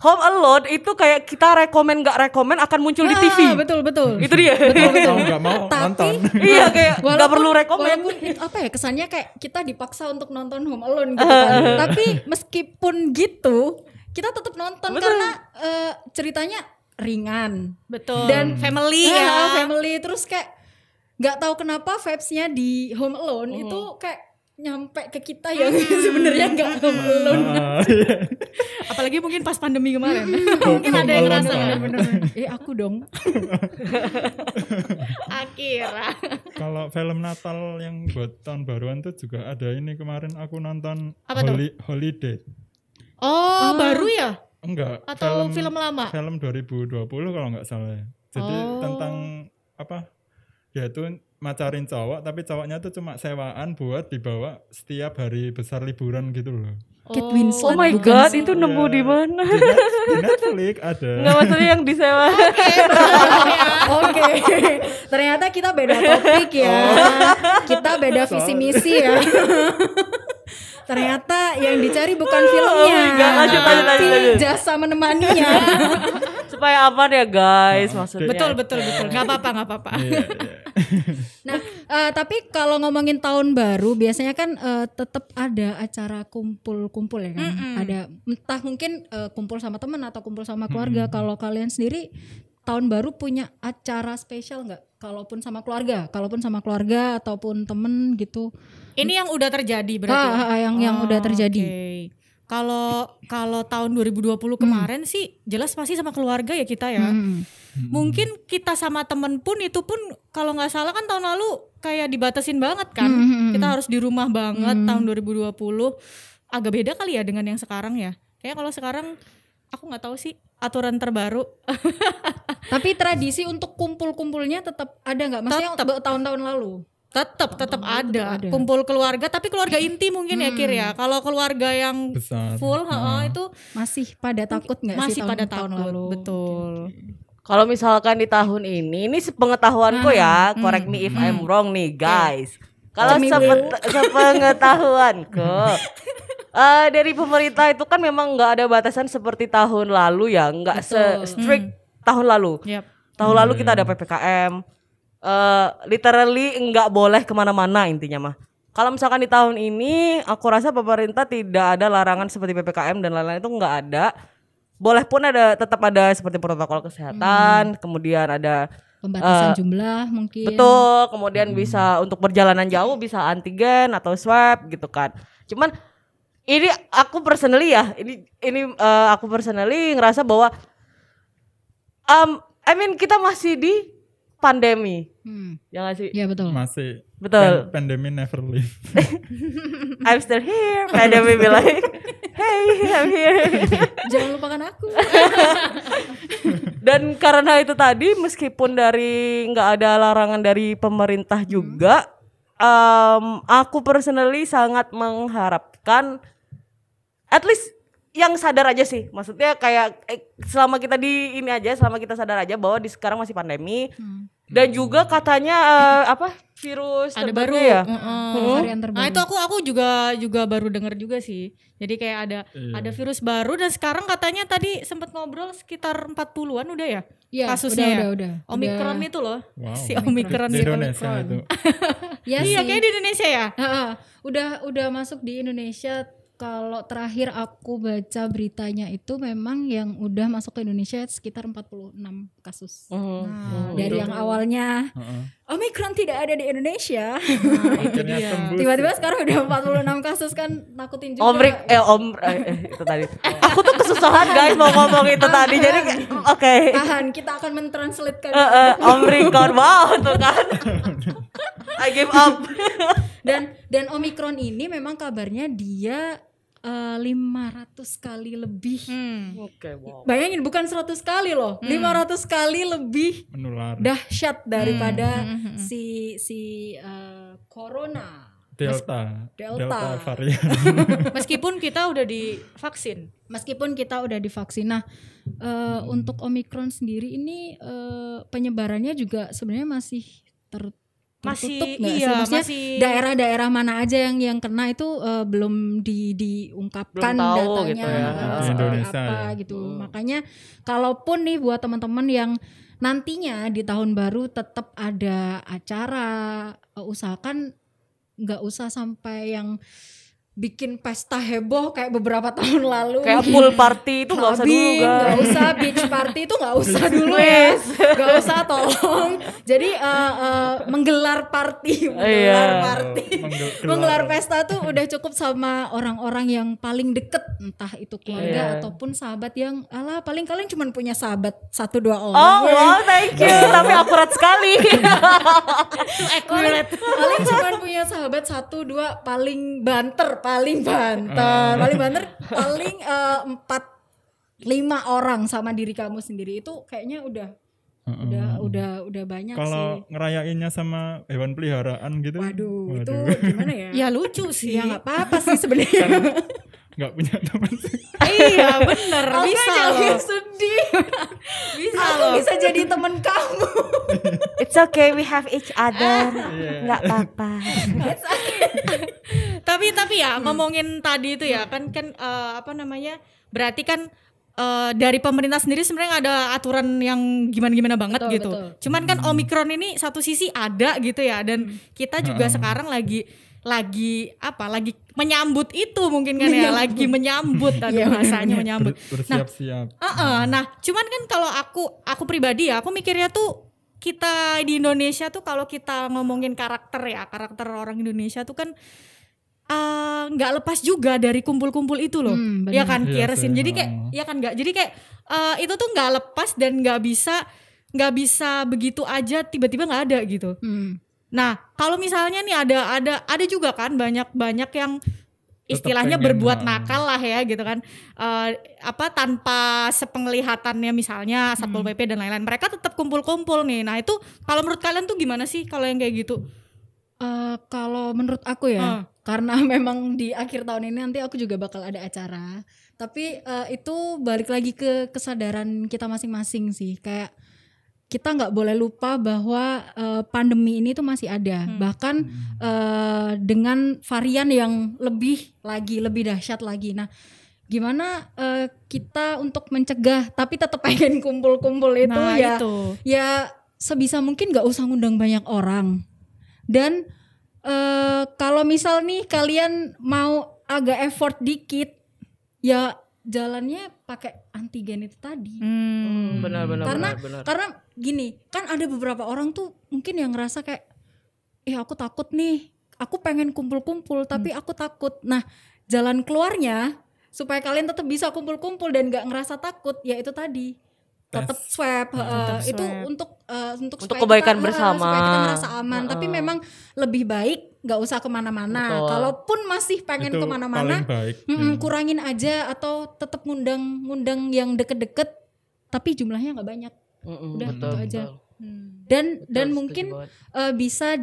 [SPEAKER 1] Home Alone itu kayak kita rekomen nggak rekomen akan muncul di TV.
[SPEAKER 4] Betul.
[SPEAKER 1] Itu dia.
[SPEAKER 3] Mau nggak mau nonton.
[SPEAKER 1] Iya kayak nggak perlu rekomen.
[SPEAKER 4] Walaupun apa ya kesannya kayak kita dipaksa untuk nonton Home Alone gitu kan. Tapi meskipun gitu, kita tetap nonton karena ceritanya ringan.
[SPEAKER 2] Betul.
[SPEAKER 4] Dan
[SPEAKER 2] family
[SPEAKER 4] ya,
[SPEAKER 2] ya.
[SPEAKER 4] family terus kayak nggak tahu kenapa vibes-nya di Home Alone itu kayak nyampe ke kita yang sebenarnya nggak Home Alone.
[SPEAKER 3] Iya.
[SPEAKER 2] Apalagi mungkin pas pandemi kemarin. Mungkin ada yang ngerasa
[SPEAKER 4] Bener-bener. Aku dong.
[SPEAKER 2] akhirnya.
[SPEAKER 3] Kalau film Natal yang buat tahun baruan tuh juga ada ini kemarin aku nonton
[SPEAKER 2] Apa tuh?
[SPEAKER 3] Holiday.
[SPEAKER 2] Oh, baru ya?
[SPEAKER 3] Enggak,
[SPEAKER 2] Atau film lama?
[SPEAKER 3] Film 2020 kalau nggak salah ya. Jadi tentang apa? Ya itu macarin cowok tapi cowoknya tuh cuma sewaan buat dibawa setiap hari besar liburan gitu loh.
[SPEAKER 4] Kate Winslet.
[SPEAKER 1] Oh my
[SPEAKER 4] bukan
[SPEAKER 1] god,
[SPEAKER 4] sih?
[SPEAKER 1] itu nemu
[SPEAKER 3] Iya.
[SPEAKER 1] di mana?
[SPEAKER 3] Di Netflix ada.
[SPEAKER 1] Enggak maksudnya yang disewa.
[SPEAKER 4] Oke. Ternyata kita beda topik ya. Kita beda visi misi ya. Ternyata yang dicari bukan filmnya,
[SPEAKER 1] my God, lanjut.
[SPEAKER 4] tapi jasa menemaninya.
[SPEAKER 1] Supaya aman ya guys maksudnya.
[SPEAKER 2] Betul. Nggak apa-apa.
[SPEAKER 3] Iya.
[SPEAKER 4] Nah, tapi kalau ngomongin tahun baru, biasanya kan tetap ada acara kumpul-kumpul ya kan. Ada entah mungkin kumpul sama teman atau kumpul sama keluarga. Kalau kalian sendiri tahun baru punya acara spesial nggak? Kalaupun sama keluarga ataupun temen gitu.
[SPEAKER 2] Ini yang udah terjadi berarti.
[SPEAKER 4] Yang udah terjadi.
[SPEAKER 2] Oke. Kalau tahun 2020 kemarin sih jelas pasti sama keluarga ya kita ya. Mungkin kita sama temen pun itu pun kalau nggak salah kan tahun lalu kayak dibatasin banget kan. Kita harus di rumah banget tahun 2020. Agak beda kali ya dengan yang sekarang ya. Kayak kalau sekarang aku nggak tahu sih aturan terbaru.
[SPEAKER 4] Tapi tradisi untuk kumpul-kumpulnya tetap ada nggak? Maksudnya tahun-tahun lalu?
[SPEAKER 2] Tetap ada kumpul keluarga tapi keluarga inti mungkin ya Kir ya. Kalau keluarga yang
[SPEAKER 3] Besar.
[SPEAKER 2] full itu
[SPEAKER 4] Masih pada takut nggak sih
[SPEAKER 2] masih pada
[SPEAKER 4] tahun
[SPEAKER 2] takut
[SPEAKER 4] lalu?
[SPEAKER 2] betul.
[SPEAKER 1] Kalau misalkan di tahun ini sepengetahuanku ya, correct me if I'm wrong nih guys. Kalau sepengetahuanku, dari pemerintah itu kan memang nggak ada batasan seperti tahun lalu ya, nggak se-strict tahun lalu.
[SPEAKER 2] Yap.
[SPEAKER 1] Tahun lalu kita ada PPKM, literally nggak boleh kemana-mana intinya mah. Kalau misalkan di tahun ini, aku rasa pemerintah tidak ada larangan seperti PPKM dan lain-lain itu nggak ada. Boleh pun tetap ada seperti protokol kesehatan, kemudian ada
[SPEAKER 4] Pembatasan jumlah mungkin.
[SPEAKER 1] betul, kemudian bisa untuk perjalanan jauh bisa antigen atau swab gitu kan. Cuman ini aku personally ya, aku personally ngerasa bahwa kita masih di pandemi. Ya nggak sih?
[SPEAKER 4] Ya betul.
[SPEAKER 3] Masih
[SPEAKER 1] Betul.
[SPEAKER 3] Pandemi never leave.
[SPEAKER 1] I'm still here. Pandemi be like, hey, I'm here.
[SPEAKER 4] Jangan lupakan aku.
[SPEAKER 1] Dan karena itu tadi, meskipun dari nggak ada larangan dari pemerintah juga, aku personally sangat mengharapkan, at least yang sadar aja sih. Maksudnya kayak selama kita di ini aja, selama kita sadar aja bahwa di sekarang masih pandemi. Dan juga katanya virus
[SPEAKER 2] Ada
[SPEAKER 1] terbaru
[SPEAKER 2] baru
[SPEAKER 1] ya.
[SPEAKER 4] Varian terbaru.
[SPEAKER 2] Nah itu aku juga baru dengar juga sih. Jadi kayak ada virus baru dan sekarang katanya tadi sempat ngobrol sekitar 40-an udah ya
[SPEAKER 4] Iya,
[SPEAKER 2] kasusnya.
[SPEAKER 4] udah.
[SPEAKER 2] Omikron itu loh.
[SPEAKER 3] Wow.
[SPEAKER 2] Si Omikron
[SPEAKER 3] Di
[SPEAKER 2] itu.
[SPEAKER 3] Indonesia itu.
[SPEAKER 4] Ya
[SPEAKER 2] Iya
[SPEAKER 4] sih.
[SPEAKER 2] kayak di Indonesia ya.
[SPEAKER 4] Udah masuk di Indonesia. Kalau terakhir aku baca beritanya itu memang yang udah masuk ke Indonesia sekitar 46 kasus. Nah, dari yang awalnya Omikron tidak ada di Indonesia,
[SPEAKER 3] Akhirnya tembus.
[SPEAKER 4] tiba-tiba sekarang udah 46 kasus kan, nakutin juga.
[SPEAKER 1] Itu tadi. Aku tuh kesusahan guys mau ngomong itu tadi. Jadi oke.
[SPEAKER 4] Tahan, kita akan mentranslatekan.
[SPEAKER 1] Omikron, wow tuh kan. I give up.
[SPEAKER 4] Dan Omikron ini memang kabarnya dia 500 kali lebih.
[SPEAKER 1] Oke, wow.
[SPEAKER 4] Bayangin bukan 100 kali loh, 500 kali lebih
[SPEAKER 3] Menular.
[SPEAKER 4] dahsyat daripada si corona.
[SPEAKER 3] Delta varian.
[SPEAKER 2] Meskipun kita udah divaksin.
[SPEAKER 4] Meskipun kita udah divaksin. Nah, untuk Omikron sendiri ini penyebarannya juga sebenarnya masih tertutup nggak sih? Maksudnya daerah-daerah mana aja yang kena itu belum diungkapkan
[SPEAKER 1] Belum tahu
[SPEAKER 4] datanya
[SPEAKER 1] gitu ya.
[SPEAKER 3] Di
[SPEAKER 4] seperti
[SPEAKER 3] Indonesia
[SPEAKER 4] apa
[SPEAKER 3] ya.
[SPEAKER 4] gitu. Makanya kalaupun nih buat teman-teman yang nantinya di tahun baru tetap ada acara, usahakan nggak usah sampai yang bikin pesta heboh kayak beberapa tahun lalu.
[SPEAKER 1] Kayak pool party itu nggak usah dulu
[SPEAKER 4] Clubbing,
[SPEAKER 1] guys.
[SPEAKER 4] nggak usah beach party itu nggak usah dulu ya, nggak usah tolong. Jadi menggelar party, menggelar pesta tuh udah cukup sama orang-orang yang paling deket, entah itu keluarga ataupun sahabat yang paling kalian cuma punya sahabat 1-2 orang.
[SPEAKER 1] Oh wow, thank you. Tapi akurat sekali.
[SPEAKER 4] Paling cuma punya sahabat 1-2, paling banter paling 4-5 orang sama diri kamu sendiri, itu kayaknya udah banyak sih.
[SPEAKER 3] Kalau ngerayainnya sama hewan peliharaan gitu.
[SPEAKER 4] Waduh, itu gimana ya?
[SPEAKER 2] Ya lucu sih.
[SPEAKER 4] Ya nggak apa-apa sih sebenarnya.
[SPEAKER 3] Nggak punya teman.
[SPEAKER 2] Iya bener, bisa loh.
[SPEAKER 4] Sedih.
[SPEAKER 2] Bisa
[SPEAKER 4] Aku
[SPEAKER 2] loh.
[SPEAKER 4] bisa jadi teman kamu.
[SPEAKER 1] It's okay, we have each other. Nggak apa-apa.
[SPEAKER 2] Tapi ya ngomongin tadi itu ya kan berarti kan dari pemerintah sendiri sebenarnya ada aturan yang gimana-gimana banget
[SPEAKER 4] Betul,
[SPEAKER 2] gitu.
[SPEAKER 4] betul.
[SPEAKER 2] Cuman kan Omikron ini satu sisi ada gitu ya, dan kita juga sekarang lagi menyambut itu mungkin kan ya, lagi menyambut ada bahasanya menyambut.
[SPEAKER 3] Bersiap-siap.
[SPEAKER 2] Nah, cuman kan kalau aku pribadi ya, aku mikirnya tuh kita di Indonesia tuh kalau kita ngomongin karakter orang Indonesia tuh kan nggak lepas juga dari kumpul-kumpul itu loh, ya kan,
[SPEAKER 3] Iya
[SPEAKER 2] Kirsin.
[SPEAKER 3] sih.
[SPEAKER 2] Jadi kayak, ya kan nggak, jadi kayak itu tuh nggak lepas dan nggak bisa begitu aja tiba-tiba nggak ada gitu. Nah, kalau misalnya nih ada juga kan banyak yang istilahnya
[SPEAKER 3] pengen,
[SPEAKER 2] berbuat nakal lah ya gitu kan, tanpa sepenglihatannya misalnya Satpol PP dan lain-lain, mereka tetap kumpul-kumpul nih. Nah itu kalau menurut kalian tuh gimana sih kalau yang kayak gitu?
[SPEAKER 4] Kalau menurut aku ya, karena memang di akhir tahun ini nanti aku juga bakal ada acara. Tapi itu balik lagi ke kesadaran kita masing-masing sih. Kayak kita nggak boleh lupa bahwa pandemi ini tuh masih ada. Bahkan dengan varian yang lebih dahsyat lagi. Nah, gimana kita untuk mencegah tapi tetap pengen kumpul-kumpul itu,
[SPEAKER 2] Nah,
[SPEAKER 4] ya sebisa mungkin nggak usah ngundang banyak orang. Dan kalau misal nih kalian mau agak effort dikit, ya jalannya pakai antigen itu tadi.
[SPEAKER 1] Benar.
[SPEAKER 4] Karena gini, kan ada beberapa orang tuh mungkin yang ngerasa kayak, aku takut nih, aku pengen kumpul-kumpul tapi aku takut. Nah, jalan keluarnya supaya kalian tetap bisa kumpul-kumpul dan gak ngerasa takut, ya itu tadi, tetap swab, itu untuk supaya
[SPEAKER 1] kebaikan
[SPEAKER 4] kita,
[SPEAKER 1] bersama.
[SPEAKER 4] supaya kita merasa aman. Tapi memang lebih baik nggak usah kemana-mana.
[SPEAKER 1] Betul.
[SPEAKER 4] Kalaupun masih pengen
[SPEAKER 3] Itu
[SPEAKER 4] kemana-mana,
[SPEAKER 3] paling baik.
[SPEAKER 4] kurangin aja atau tetap ngundang yang deket-deket, tapi jumlahnya nggak banyak. Udah
[SPEAKER 1] betul,
[SPEAKER 4] gitu aja.
[SPEAKER 1] betul.
[SPEAKER 4] Dan
[SPEAKER 1] Betul,
[SPEAKER 4] mungkin
[SPEAKER 1] setuju
[SPEAKER 4] bisa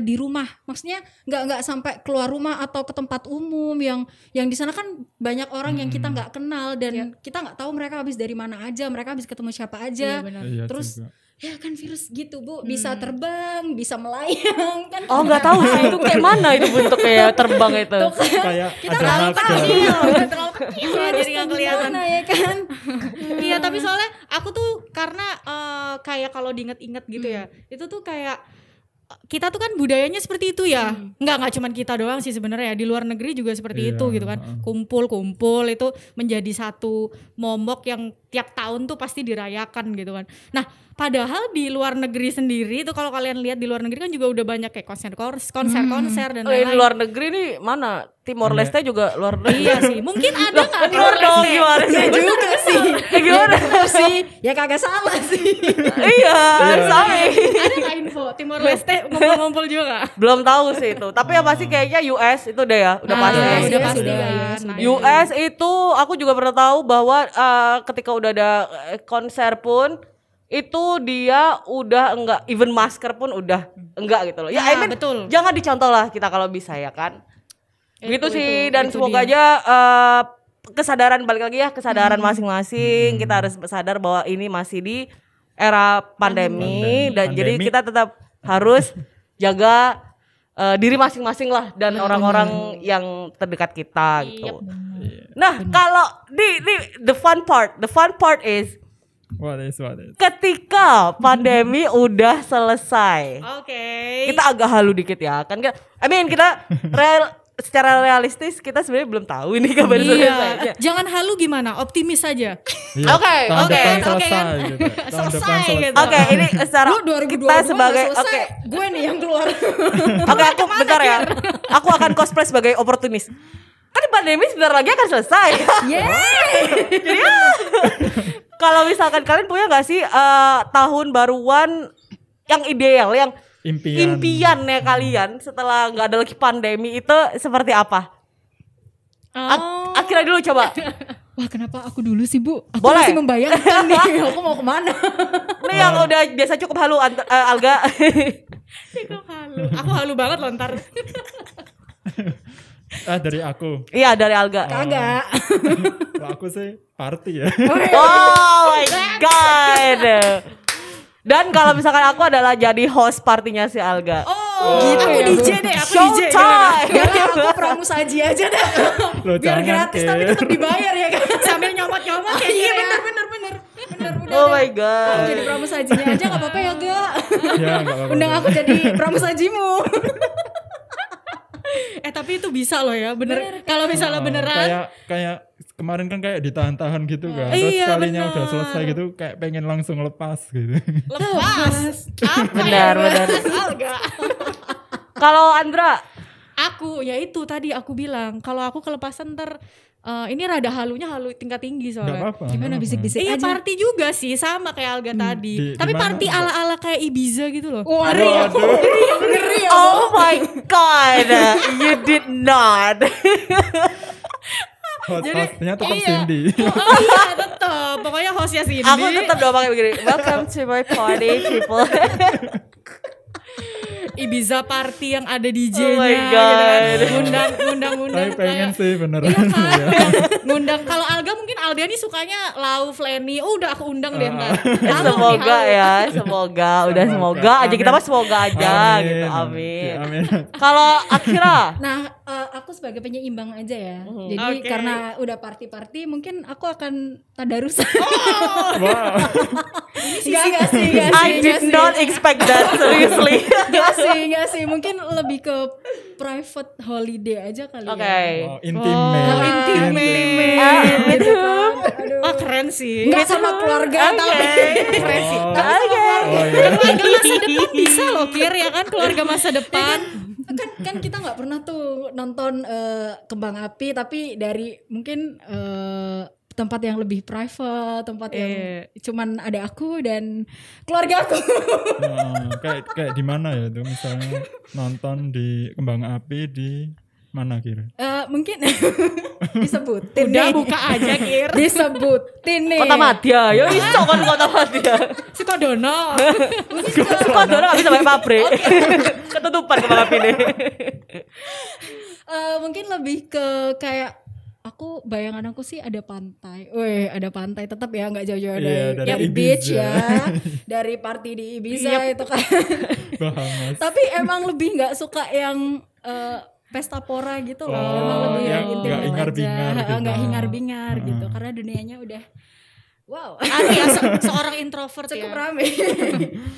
[SPEAKER 4] di rumah, maksudnya nggak sampai keluar rumah atau ke tempat umum yang di sana kan banyak orang yang kita nggak kenal dan kita nggak tahu mereka habis dari mana aja, mereka habis ketemu siapa aja.
[SPEAKER 3] Iya
[SPEAKER 4] Terus
[SPEAKER 3] juga.
[SPEAKER 4] ya kan virus gitu Bu, bisa terbang, bisa melayang kan.
[SPEAKER 1] Oh nggak tahu sih itu kayak mana itu bentuknya ya, terbang itu.
[SPEAKER 3] Kayak
[SPEAKER 4] Kita
[SPEAKER 3] ada
[SPEAKER 4] nggak
[SPEAKER 3] naga.
[SPEAKER 4] tahu.
[SPEAKER 2] terlalu kecil jadi nggak kelihatan.
[SPEAKER 4] Gimana ya kan?
[SPEAKER 2] Iya tapi soalnya aku tuh karena kayak kalau diinget-inget gitu ya, itu tuh kayak kita tuh kan budayanya seperti itu ya. Nggak cuman kita doang sih sebenarnya, di luar negeri juga seperti
[SPEAKER 3] Iya,
[SPEAKER 2] itu gitu kan. Kumpul-kumpul itu menjadi satu momok yang tiap tahun tuh pasti dirayakan gitu kan. Nah, padahal di luar negeri sendiri tuh kalau kalian lihat di luar negeri kan juga udah banyak kayak konser dan
[SPEAKER 1] Di
[SPEAKER 2] lain-lain.
[SPEAKER 1] luar negeri nih mana? Timor Leste juga luar negeri.
[SPEAKER 2] Iya sih, mungkin ada nggak di
[SPEAKER 1] Luar
[SPEAKER 2] luar
[SPEAKER 1] dong
[SPEAKER 2] negeri?
[SPEAKER 1] gimana sih?
[SPEAKER 4] Juga sih.
[SPEAKER 1] Gimana?
[SPEAKER 4] sih. Ya kagak salah sih.
[SPEAKER 1] Iya, sama.
[SPEAKER 2] Ada nggak info Timor Leste ngumpul-ngumpul juga nggak?
[SPEAKER 1] Belum tahu sih itu. Tapi yang pasti kayaknya US itu deh ya, udah pasti.
[SPEAKER 2] Udah
[SPEAKER 4] Iya,
[SPEAKER 2] pasti
[SPEAKER 4] sudah,
[SPEAKER 2] kan.
[SPEAKER 4] iya,
[SPEAKER 2] Nah,
[SPEAKER 1] US itu aku juga pernah tahu bahwa ketika udah ada konser pun itu dia udah enggak, even masker pun udah enggak gitu loh. Ya,
[SPEAKER 2] Nah,
[SPEAKER 1] I mean,
[SPEAKER 2] betul.
[SPEAKER 1] jangan dicontoh lah kita kalau bisa ya kan. Gitu sih, dan
[SPEAKER 2] itu
[SPEAKER 1] semoga
[SPEAKER 2] dia.
[SPEAKER 1] aja kesadaran, balik lagi ya, kesadaran masing-masing. Kita harus sadar bahwa ini masih di era pandemi dan jadi kita tetap harus jaga diri masing-masing lah dan orang-orang yang terdekat kita gitu. Nah, kalau the fun part is
[SPEAKER 3] What is?
[SPEAKER 1] ketika pandemi udah selesai.
[SPEAKER 2] Oke.
[SPEAKER 1] Kita agak halu dikit ya kan, kita secara realistis kita sebenarnya belum tahu ini kabar selesai.
[SPEAKER 2] Iya. Jangan halu gimana? Optimis saja.
[SPEAKER 3] Iya,
[SPEAKER 1] Oke,
[SPEAKER 3] tahun
[SPEAKER 1] oke,
[SPEAKER 3] depan
[SPEAKER 2] oke
[SPEAKER 3] selesai
[SPEAKER 2] kan?
[SPEAKER 3] gitu. Tahun depan
[SPEAKER 2] Selesai
[SPEAKER 3] selesai.
[SPEAKER 2] gitu.
[SPEAKER 1] Oke, ini secara
[SPEAKER 4] Lu 2022
[SPEAKER 1] kita sebagai
[SPEAKER 4] nggak selesai, gue nih yang keluar.
[SPEAKER 1] Oke, aku bentar ya. Aku akan cosplay sebagai oportunis. Kan pandemi sebentar lagi akan selesai. Jadi kalau misalkan kalian punya nggak sih tahun baruan yang ideal, yang impiannya kalian setelah nggak ada lagi pandemi itu seperti apa? Akhirnya dulu coba.
[SPEAKER 4] Wah, kenapa aku dulu sih Bu? Aku
[SPEAKER 1] Boleh.
[SPEAKER 4] masih membayangkan nih, aku mau kemana?
[SPEAKER 1] Ini yang udah biasa cukup halu Alga.
[SPEAKER 2] Cukup halu. Aku halu banget loh ntar.
[SPEAKER 3] Dari aku.
[SPEAKER 1] Iya, dari Alga.
[SPEAKER 4] Kagak.
[SPEAKER 3] Kalau aku sih party ya.
[SPEAKER 1] Oh my god. Dan kalau misalkan aku adalah jadi host partinya si Alga.
[SPEAKER 2] Oh,
[SPEAKER 4] gitu
[SPEAKER 2] aku
[SPEAKER 4] ya,
[SPEAKER 2] DJ
[SPEAKER 4] Bu.
[SPEAKER 2] deh, aku DJ.
[SPEAKER 1] Showtime.
[SPEAKER 4] Jangan, aku pramusaji aja dah.
[SPEAKER 3] Lo
[SPEAKER 4] Biar
[SPEAKER 3] jangan,
[SPEAKER 4] gratis tapi
[SPEAKER 3] Ker.
[SPEAKER 4] tetap dibayar ya kan.
[SPEAKER 2] Sambil nyomot-nyomot kayak
[SPEAKER 4] Iya
[SPEAKER 2] gitu ya.
[SPEAKER 4] bener.
[SPEAKER 1] Oh my
[SPEAKER 4] Aku
[SPEAKER 1] god.
[SPEAKER 4] jadi pramusajinya aja gak apa-apa ya Ga.
[SPEAKER 3] Ya enggak apa-apa.
[SPEAKER 4] Undang aku jadi pramusajimu.
[SPEAKER 2] Tapi itu bisa loh ya, bener. Kalau misalnya beneran.
[SPEAKER 3] Kayak kemarin kan kayak ditahan-tahan gitu kan. Terus
[SPEAKER 2] Iya,
[SPEAKER 3] sekalinya
[SPEAKER 2] bener.
[SPEAKER 3] udah selesai gitu kayak pengen langsung lepas gitu.
[SPEAKER 2] Lepas. Apa
[SPEAKER 1] Benar,
[SPEAKER 2] ya?
[SPEAKER 1] benar.
[SPEAKER 2] Alga.
[SPEAKER 1] Kalau Andra,
[SPEAKER 2] Aku, ya itu tadi aku bilang. Kalau aku kelepasan ntar, ini rada halunya halu tingkat tinggi
[SPEAKER 3] Enggak
[SPEAKER 2] soalnya.
[SPEAKER 3] apa-apa.
[SPEAKER 4] Gimana
[SPEAKER 3] nggak
[SPEAKER 4] bisik-bisik
[SPEAKER 2] Iya
[SPEAKER 4] aja.
[SPEAKER 2] party juga sih, sama kayak Alga tadi.
[SPEAKER 3] Di
[SPEAKER 2] Tapi
[SPEAKER 3] mana?
[SPEAKER 2] party ala-ala kayak Ibiza gitu loh.
[SPEAKER 4] Waduh. Ngeri ya.
[SPEAKER 1] oh my god, you did not.
[SPEAKER 3] Hostnya tetap
[SPEAKER 2] iya.
[SPEAKER 3] Cindy.
[SPEAKER 2] Oh iya tetep. Pokoknya hostnya Cindy.
[SPEAKER 1] Aku tetap doang pakai begini. Welcome to my party, people.
[SPEAKER 2] Ibiza party yang ada DJ-nya
[SPEAKER 1] Oh my
[SPEAKER 2] gitu
[SPEAKER 1] God.
[SPEAKER 2] kan. Ngundang
[SPEAKER 3] Tapi pengen sih beneran.
[SPEAKER 2] Iya kan?
[SPEAKER 3] Ya.
[SPEAKER 2] Ngundang kalau Alga mungkin Alga nih sukanya Lau, Flenny. Oh udah aku undang deh ntar.
[SPEAKER 1] Semoga ya, semoga aja, kita mah semoga aja gitu. Amin.
[SPEAKER 3] Ya, amin.
[SPEAKER 1] Kalau Akira,
[SPEAKER 4] Nah, aku sebagai penyeimbang aja ya. Jadi
[SPEAKER 2] Oke.
[SPEAKER 4] karena udah party-party, mungkin aku akan tadarusan.
[SPEAKER 3] Wow.
[SPEAKER 4] Enggak sih.
[SPEAKER 1] I did not expect that, seriously.
[SPEAKER 4] Enggak sih. Mungkin lebih ke private holiday aja kali
[SPEAKER 1] Oke.
[SPEAKER 4] ya.
[SPEAKER 3] Oh, intimate.
[SPEAKER 2] Oh, intimate.
[SPEAKER 4] Gitu kan. Aduh.
[SPEAKER 2] Oh keren sih.
[SPEAKER 4] Enggak sama keluarga tapi
[SPEAKER 2] Keren sih.
[SPEAKER 3] Oh.
[SPEAKER 1] Oke.
[SPEAKER 3] Oh iya.
[SPEAKER 2] Keluarga masa depan bisa loh Kir ya kan, keluarga masa depan.
[SPEAKER 4] kan kita nggak pernah tuh nonton kembang api tapi dari mungkin tempat yang lebih private, tempat yang cuman ada aku dan keluarga aku.
[SPEAKER 3] Nah, kayak di mana ya tuh misalnya nonton di Kembang Api di mana kira?
[SPEAKER 4] Mungkin disebutin
[SPEAKER 2] Udah
[SPEAKER 4] nih.
[SPEAKER 2] buka aja Kir.
[SPEAKER 4] Disebutin nih.
[SPEAKER 1] Kota Madya, ya iso kan Kota Madya.
[SPEAKER 2] Sukodono.
[SPEAKER 1] Sukodono gak bisa pakai pabrik. Ketutupan Kembang Api nih.
[SPEAKER 4] Mungkin lebih ke kayak bayangan aku sih ada pantai. Ada pantai tetap ya, nggak jauh-jauh
[SPEAKER 3] Iya, dari
[SPEAKER 4] dari
[SPEAKER 3] Ibiza.
[SPEAKER 4] beach ya. Dari party di Ibiza itu kan.
[SPEAKER 3] Bahamas.
[SPEAKER 4] Tapi emang lebih nggak suka yang pesta pora gitu loh.
[SPEAKER 3] Oh,
[SPEAKER 4] Emang lebih yang
[SPEAKER 3] yang
[SPEAKER 4] intim
[SPEAKER 3] nggak
[SPEAKER 4] aja.
[SPEAKER 3] hingar-bingar gitu.
[SPEAKER 4] Nggak hingar-bingar gitu. Karena dunianya udah wow.
[SPEAKER 2] Ani ya seorang introvert
[SPEAKER 4] Cukup
[SPEAKER 2] ya.
[SPEAKER 4] rame.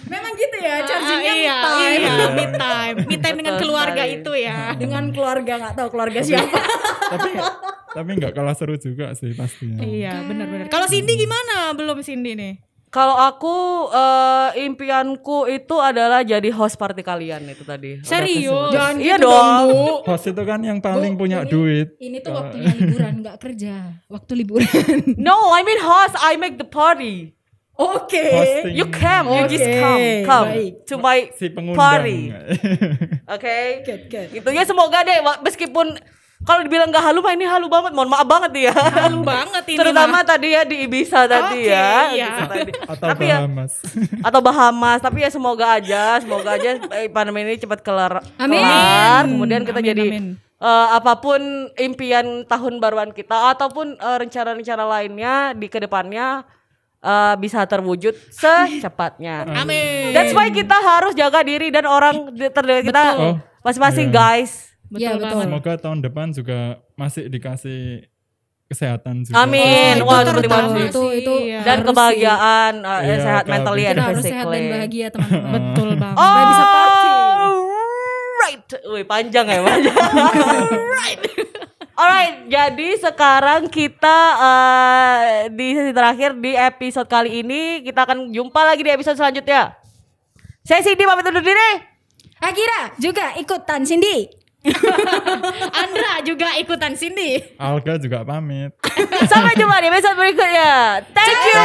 [SPEAKER 4] Memang gitu ya, chargingnya me
[SPEAKER 2] Iya,
[SPEAKER 4] time.
[SPEAKER 2] iya, me time. Me time dengan
[SPEAKER 1] Betul
[SPEAKER 2] keluarga
[SPEAKER 1] sekali.
[SPEAKER 2] itu ya.
[SPEAKER 4] Dengan keluarga, nggak tahu keluarga siapa.
[SPEAKER 3] tapi nggak kalah seru juga sih pastinya.
[SPEAKER 2] Iya, benar-benar. Kalau Cindy gimana? Belum Cindy nih.
[SPEAKER 1] Kalau aku impianku itu adalah jadi host party kalian itu tadi. Udah
[SPEAKER 2] Serius?
[SPEAKER 1] kesebut.
[SPEAKER 2] Jangan
[SPEAKER 1] Iya
[SPEAKER 2] gitu
[SPEAKER 1] dong.
[SPEAKER 2] dong, Bu.
[SPEAKER 3] Host itu kan yang paling
[SPEAKER 4] Bu,
[SPEAKER 3] punya
[SPEAKER 4] ini-
[SPEAKER 3] duit.
[SPEAKER 4] Ini tuh waktunya liburan, nggak kerja. Waktu liburan.
[SPEAKER 1] No, I mean host. I make the party.
[SPEAKER 4] Oke.
[SPEAKER 3] Hosting.
[SPEAKER 1] You come, you just
[SPEAKER 4] Oke,
[SPEAKER 1] come
[SPEAKER 4] baik.
[SPEAKER 1] to my
[SPEAKER 3] Si pengundang.
[SPEAKER 1] party. Oke.
[SPEAKER 4] Good.
[SPEAKER 1] Gitu ya, semoga deh meskipun kalau dibilang gak halu mah ini halu banget. Mohon maaf banget nih ya.
[SPEAKER 2] Halu banget ini.
[SPEAKER 1] Terutama tadi ya di Ibiza tadi
[SPEAKER 2] Oke,
[SPEAKER 1] ya.
[SPEAKER 2] iya.
[SPEAKER 1] Ibiza tadi.
[SPEAKER 3] Atau
[SPEAKER 1] Tapi ya,
[SPEAKER 3] Bahamas.
[SPEAKER 1] atau Bahamas, tapi ya semoga aja pandemi ini cepat kelar.
[SPEAKER 4] Amin.
[SPEAKER 1] Kemudian kita
[SPEAKER 2] Amin,
[SPEAKER 1] jadi
[SPEAKER 2] amin.
[SPEAKER 1] apapun impian tahun baruan kita ataupun rencana-rencana lainnya di kedepannya bisa terwujud secepatnya.
[SPEAKER 2] Amin.
[SPEAKER 1] That's why kita harus jaga diri dan orang terdekat kita
[SPEAKER 3] Oh,
[SPEAKER 1] masing-masing
[SPEAKER 3] iya.
[SPEAKER 1] guys.
[SPEAKER 4] Iya, betul.
[SPEAKER 2] banget.
[SPEAKER 3] Semoga tahun depan juga masih dikasih kesehatan juga.
[SPEAKER 1] Amin.
[SPEAKER 2] Itu
[SPEAKER 1] Wah, itu penting
[SPEAKER 2] terutama
[SPEAKER 1] banget sih.
[SPEAKER 4] Itu
[SPEAKER 2] Iya.
[SPEAKER 1] Dan
[SPEAKER 4] harus
[SPEAKER 1] kebahagiaan,
[SPEAKER 3] Iya,
[SPEAKER 1] sehat mentally and
[SPEAKER 4] Kita harus sehat
[SPEAKER 1] physically.
[SPEAKER 4] dan bahagia teman-teman.
[SPEAKER 2] Betul banget.
[SPEAKER 1] Oh,
[SPEAKER 4] Supaya bisa party.
[SPEAKER 1] right. Wih, panjang ya, panjang. Alright, jadi sekarang kita di sesi terakhir di episode kali ini kita akan jumpa lagi di episode selanjutnya. Saya Cindy pamit undur diri.
[SPEAKER 4] Akira juga ikutan Cindy.
[SPEAKER 2] Andra juga ikutan Cindy.
[SPEAKER 3] Alga juga pamit.
[SPEAKER 1] Sampai jumpa di episode berikutnya. Thank you.